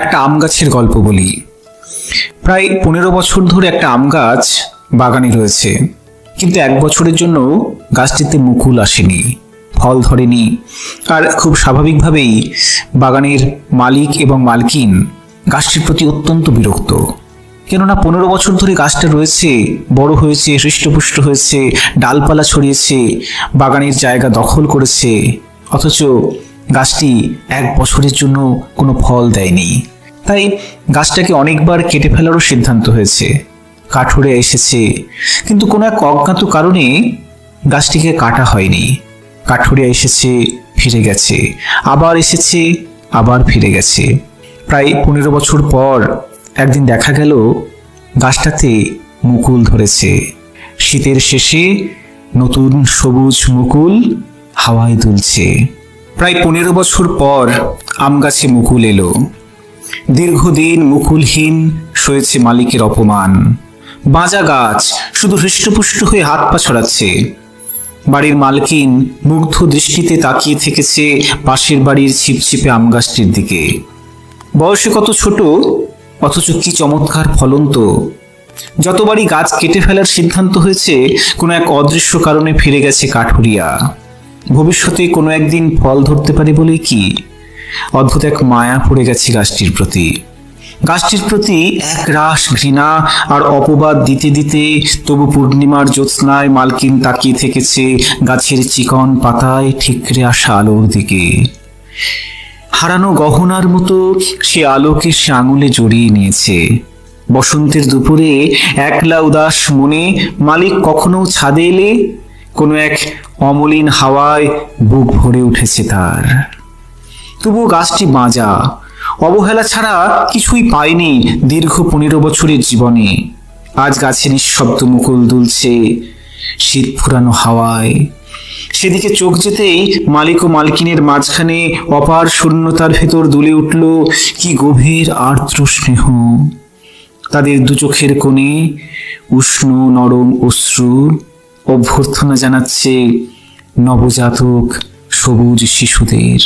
একটা আম গাছের গল্প বলি। প্রায় 15 বছর ধরে একটা আম গাছ বাগানে রয়েছে, কিন্তু 1 বছরের জন্য গাছটিতে মুকুল আসেনি, ফল ধরেনি। আর খুব স্বাভাবিকভাবেই বাগানের মালিক এবং মালকিন গাছটির প্রতি অত্যন্ত বিরক্ত। কেননা 15 বছর ধরে গাছটা রয়েছে, বড় হয়েছে, হৃষ্টপুষ্ট হয়েছে, ডালপালা ছড়িয়েছে, বাগানের জায়গা দখল করেছে, অথচ গাছটি 1 বছরের জন্য কোনো ফল দেয়নি। তাই গাছটাকে অনেকবার কেটে ফেলারও সিদ্ধান্ত হয়েছে। কাঠুরে এসেছে, কিন্তু কোনো এক অজ্ঞাত কারণে গাছটিকে কাটা হয়নি। কাঠুরে এসেছে, ফিরে গেছে, আবার এসেছে, আবার ফিরে গেছে। প্রায় 15 বছর পর একদিন দেখা গেল গাছটাতে মুকুল ধরেছে। শীতের শেষে নতুন সবুজ মুকুল হাওয়ায় দুলছে। প্রায় 15 বছর পর আম গাছে মুকুল এলো। দীর্ঘদিন মুকুলহীন সয়েছে মালিকের অপমান। বাঁজা গাছ শুধু হৃষ্টপুষ্ট হয়ে হাত পা ছড়াচ্ছে। বাড়ির মালকিন মুগ্ধ দৃষ্টিতে তাকিয়ে থেকেছে পাশের বাড়ির ছিপছিপে আম গাছটির দিকে। বয়সে কত ছোট, অথচ কি চমৎকার ফলন্ত। যতবারই গাছ কেটে ফেলার সিদ্ধান্ত হয়েছে, কোনো এক অদৃশ্য কারণে ফিরে গেছে কাঠুরিয়া। ভবিষ্যতে কোনো একদিন ফল ধরতে পারে বলেই কি অদ্ভুত এক মায়া পড়ে গেছে গাছটির প্রতি। গাছটির প্রতি এক রাশ ঘৃণা আর অপবাদ দিতে দিতে তবু পূর্ণিমার জ্যোৎস্নায় মালকিন তাকিয়ে থেকেছে গাছের চিকন পাতায় ঠিকরে আসা আলোর দিকে। হারানো গহনার মতো সে আলোকে সে আঙুলে জড়িয়ে নিয়েছে। বসন্তের দুপুরে একলা উদাস মনে মালিক কখনো ছাদে এলে কোনো এক অমলিন হাওয়ায় বুক ভরে উঠেছে তার। তবুও গাছটি বাঁজা, অবহেলা ছাড়া কিছুই পায়নি দীর্ঘ 15 বছরের জীবনে। আজ গাছে নিঃশব্দ মুকুল দুলছে শীত ফুরানো হাওয়ায়। সেদিকে চোখ যেতেই মালিক ও মালকিনের মাঝখানে অপার শূন্যতার ভেতর দুলে উঠল কি গভীর আর্দ্র স্নেহ। তাদের দু চোখের কোণে উষ্ণ নরম অশ্রু অভ্যর্থনা জানাচ্ছে নবজাতক সবুজ শিশুদের।